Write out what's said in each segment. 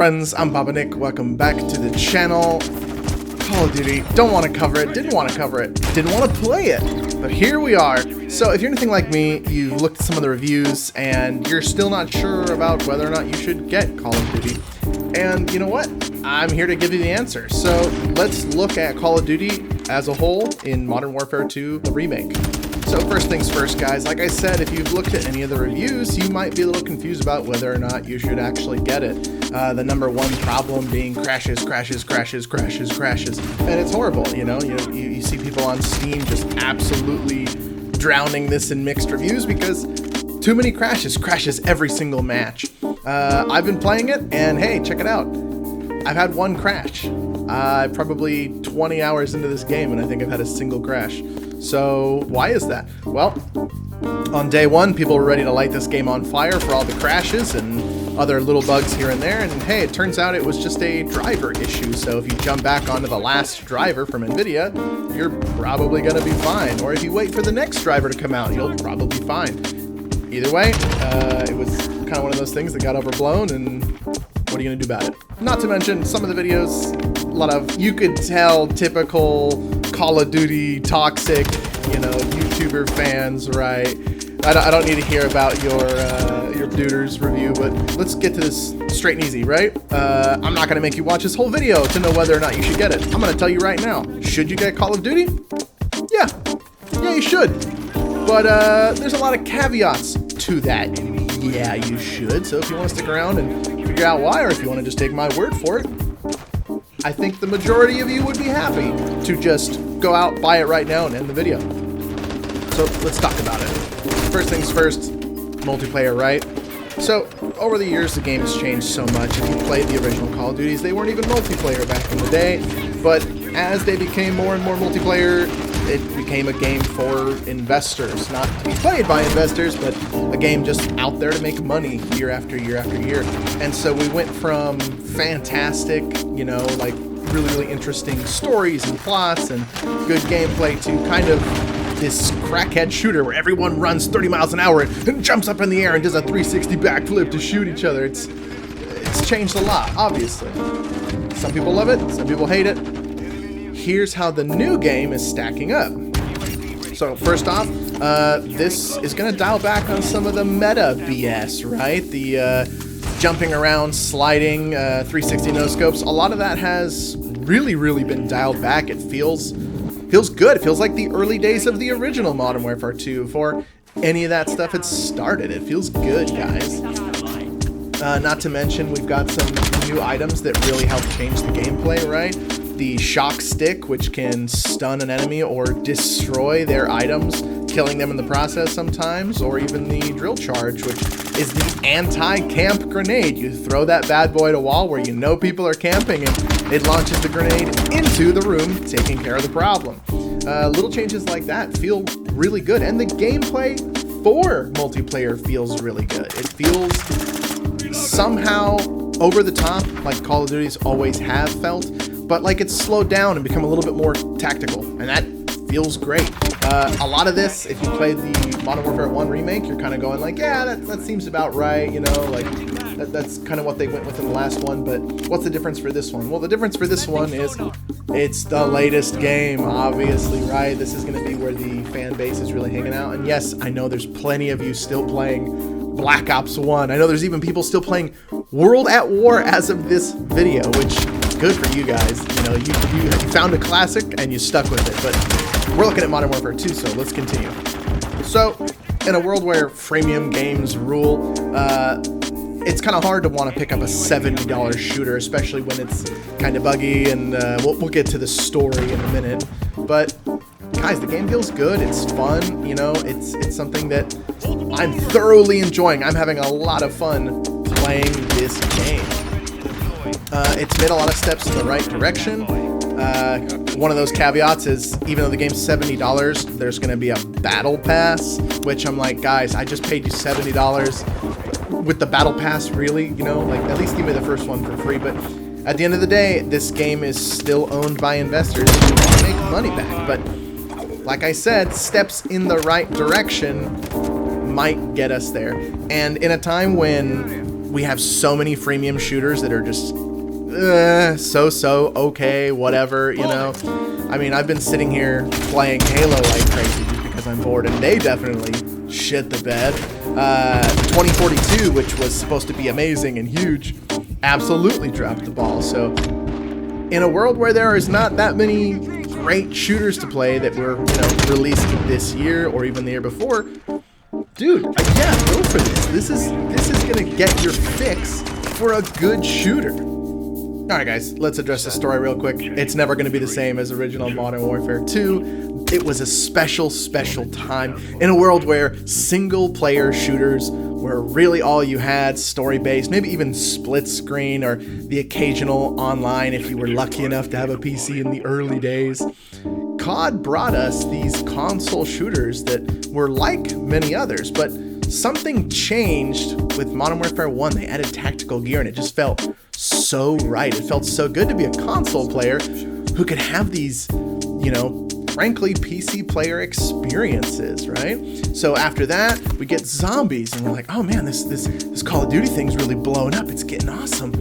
friends, I'm Baba Nick. Welcome back to the channel. Call of Duty. Don't want to cover it. Didn't want to cover it. Didn't want to play it. But here we are. So if you're anything like me, you've looked at some of the reviews and you're still not sure about whether or not you should get Call of Duty. And you know what? I'm here to give you the answer. So let's look at Call of Duty as a whole in Modern Warfare 2, the remake. So first things first, guys, like I said, if you've looked at any of the reviews, you might be a little confused about whether or not you should actually get it. The number one problem being crashes. And it's horrible, you know? You see people on Steam just absolutely drowning this in mixed reviews because too many crashes every single match. I've been playing it, and hey, check it out. I've had one crash. Probably 20 hours into this game, and I think I've had a single crash. So why is that? Well, on day one, people were ready to light this game on fire for all the crashes and other little bugs here and there, and hey, it turns out it was just a driver issue. So if you jump back onto the last driver from NVIDIA, you're probably gonna be fine. Or if you wait for the next driver to come out, you'll probably be fine. Either way, it was kind of one of those things that got overblown, and what are you gonna do about it? Not to mention some of the videos, a lot of, you could tell, typical Call of Duty toxic, you know, YouTuber fans, right? I don't need to hear about your Duders review, but let's get to this straight and easy, right? I'm not gonna make you watch this whole video to know whether or not you should get it. I'm gonna tell you right now. Should you get Call of Duty? Yeah, you should. But there's a lot of caveats to that. Yeah, you should. So if you want to stick around and figure out why, or if you want to just take my word for it, I think the majority of you would be happy to just go out, buy it right now, and end the video. So let's talk about it. First things first, multiplayer, right? So over the years, the game has changed so much. If you played the original Call of Duties, they weren't even multiplayer back in the day. But as they became more and more multiplayer, it became a game for investors, not to be played by investors, but a game just out there to make money year after year after year. And so we went from fantastic, you know, like really interesting stories and plots and good gameplay to kind of this crackhead shooter where everyone runs 30 miles an hour and jumps up in the air and does a 360 backflip to shoot each other. It's changed a lot, obviously. Some people love it, some people hate it. Here's how the new game is stacking up. So first off, this is going to dial back on some of the meta BS, right? The jumping around, sliding, 360 no-scopes. A lot of that has really been dialed back. It feels good. It feels like the early days of the original Modern Warfare 2 before any of that stuff had started. It feels good, guys. Not to mention, we've got some new items that really help change the gameplay, right? The shock stick, which can stun an enemy or destroy their items, killing them in the process sometimes, or even the drill charge, which is the anti-camp grenade. You throw that bad boy at a wall where you know people are camping, and it launches the grenade into the room, taking care of the problem. Little changes like that feel really good, and the gameplay for multiplayer feels really good. It feels somehow over the top, like Call of Duty's always have felt, but like it's slowed down and become a little bit more tactical, and that feels great. A lot of this, if you played the Modern Warfare 1 remake, you're kind of going like, yeah, that seems about right, you know, like that's kind of what they went with in the last one, but what's the difference for this one? Well, the difference for this one is it's the latest game, obviously, right? This is going to be where the fan base is really hanging out, and yes, I know there's plenty of you still playing Black Ops 1. I know there's even people still playing World at War as of this video, which is good for you guys. You know, you found a classic and you stuck with it, but we're looking at Modern Warfare 2, so let's continue. So, in a world where freemium games rule, it's kind of hard to want to pick up a $70 shooter, especially when it's kind of buggy, and we'll get to the story in a minute. But guys, the game feels good. It's fun. You know, it's something that I'm thoroughly enjoying. I'm having a lot of fun playing this game. It's made a lot of steps in the right direction. One of those caveats is, even though the game's $70, there's going to be a battle pass, which I'm like, guys, I just paid you $70 with the battle pass, really? You know, like, at least give me the first one for free. But at the end of the day, this game is still owned by investors who want to make money back. But like I said, steps in the right direction might get us there. And in a time when we have so many freemium shooters that are just so okay, whatever, you know. I mean, I've been sitting here playing Halo like crazy just because I'm bored, and they definitely shit the bed. 2042, which was supposed to be amazing and huge, absolutely dropped the ball. So in a world where there is not that many great shooters to play that were, released this year or even the year before, dude, yeah, go for this. This is gonna get your fix for a good shooter. Alright guys, let's address the story real quick. It's never going to be the same as original Modern Warfare 2. It was a special time in a world where single-player shooters were really all you had, story-based, maybe even split screen or the occasional online if you were lucky enough to have a PC in the early days. COD brought us these console shooters that were like many others, but something changed with Modern Warfare 1. They added tactical gear and it just felt so right. It felt so good to be a console player who could have these, frankly, PC player experiences, right? So after that, we get zombies and we're like, oh man, this Call of Duty thing's really blowing up. It's getting awesome.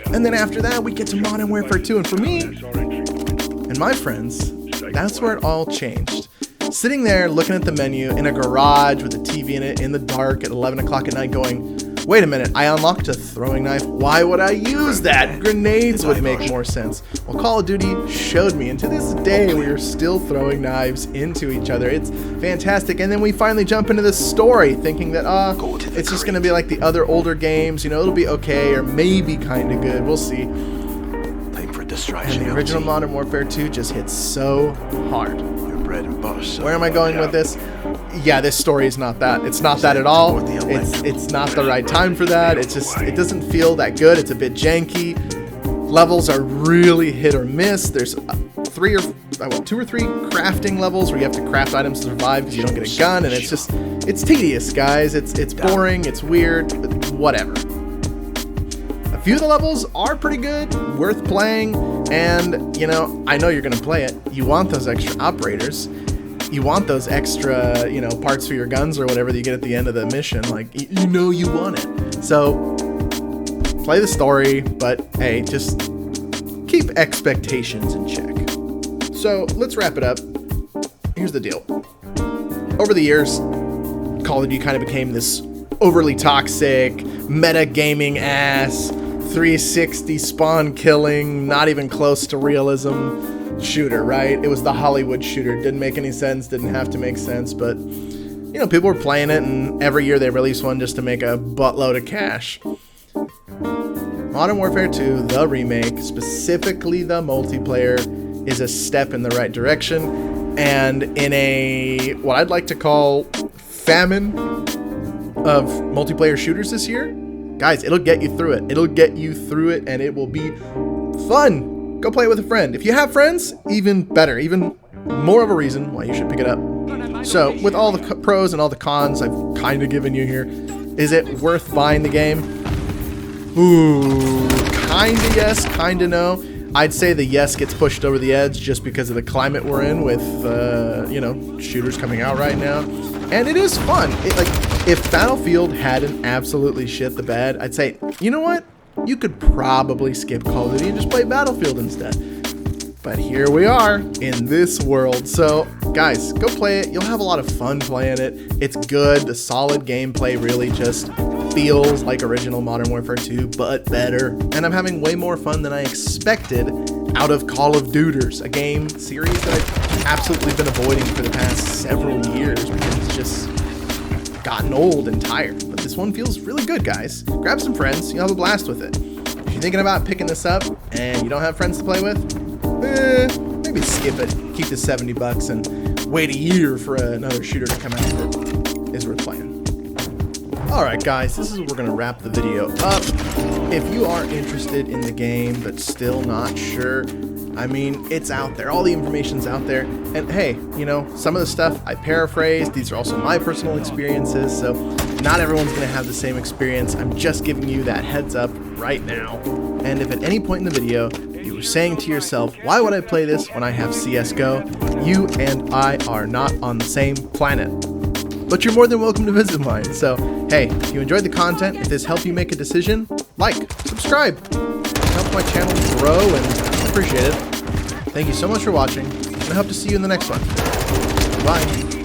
And then after that, we get to Modern Warfare 2. And for me and my friends, that's where it all changed. Sitting there looking at the menu in a garage with a TV in it in the dark at 11 o'clock at night going, wait a minute, I unlocked a throwing knife. Why would I use that? Grenades would make more sense. Well, Call of Duty showed me, and to this day, we are still throwing knives into each other. It's fantastic. And then we finally jump into the story thinking that, it's just going to be like the other older games. It'll be okay or maybe kind of good. We'll see. And the original Modern Warfare 2 just hits so hard. Where am I going with this? Yeah, this story is not that. It's not that at all. It's not the right time for that. It doesn't feel that good. It's a bit janky. Levels are really hit or miss. There's 2 or 3 crafting levels where you have to craft items to survive because you don't get a gun, and it's tedious, guys. It's boring. It's weird. But whatever. A few of the levels are pretty good, worth playing, and I know you're gonna play it. You want those extra operators. You want those extra, parts for your guns or whatever that you get at the end of the mission. Like, you want it. So, play the story, but hey, just keep expectations in check. So, let's wrap it up. Here's the deal. Over the years, Call of Duty kind of became this overly toxic, meta gaming ass, 360 spawn killing, not even close to realism shooter, right? It was the Hollywood shooter. Didn't make any sense, didn't have to make sense, but people were playing it, and every year they release one just to make a buttload of cash. Modern Warfare 2, the remake, specifically the multiplayer, is a step in the right direction, and in a what I'd like to call famine of multiplayer shooters this year, guys, it'll get you through it. It'll get you through it, and it will be fun. Go play it with a friend. If you have friends, even better, even more of a reason why you should pick it up. So, with all the pros and all the cons I've kind of given you here, is it worth buying the game? Ooh, kinda yes, kinda no. I'd say the yes gets pushed over the edge just because of the climate we're in with, shooters coming out right now. And it is fun. If Battlefield hadn't absolutely shit the bed, I'd say, you know what? You could probably skip Call of Duty and just play Battlefield instead. But here we are in this world. So, guys, go play it. You'll have a lot of fun playing it. It's good. The solid gameplay really just feels like original Modern Warfare 2, but better. And I'm having way more fun than I expected out of Call of Duters, a game series that I've absolutely been avoiding for the past several years because it's just gotten old and tired. But this one feels really good, guys. Grab some friends, you'll have a blast with it. If you're thinking about picking this up and you don't have friends to play with, maybe skip it, keep the $70 and wait a year for another shooter to come out that is worth playing. Alright guys, this is where we're going to wrap the video up. If you are interested in the game but still not sure, I mean, it's out there. All the information's out there. And hey, some of the stuff I paraphrased. These are also my personal experiences, so not everyone's going to have the same experience. I'm just giving you that heads up right now. And if at any point in the video you were saying to yourself, why would I play this when I have CSGO? You and I are not on the same planet. but you're more than welcome to visit mine. So, hey, if you enjoyed the content, if this helped you make a decision, like, subscribe. It helps my channel grow, and I appreciate it. Thank you so much for watching, and I hope to see you in the next one. Bye.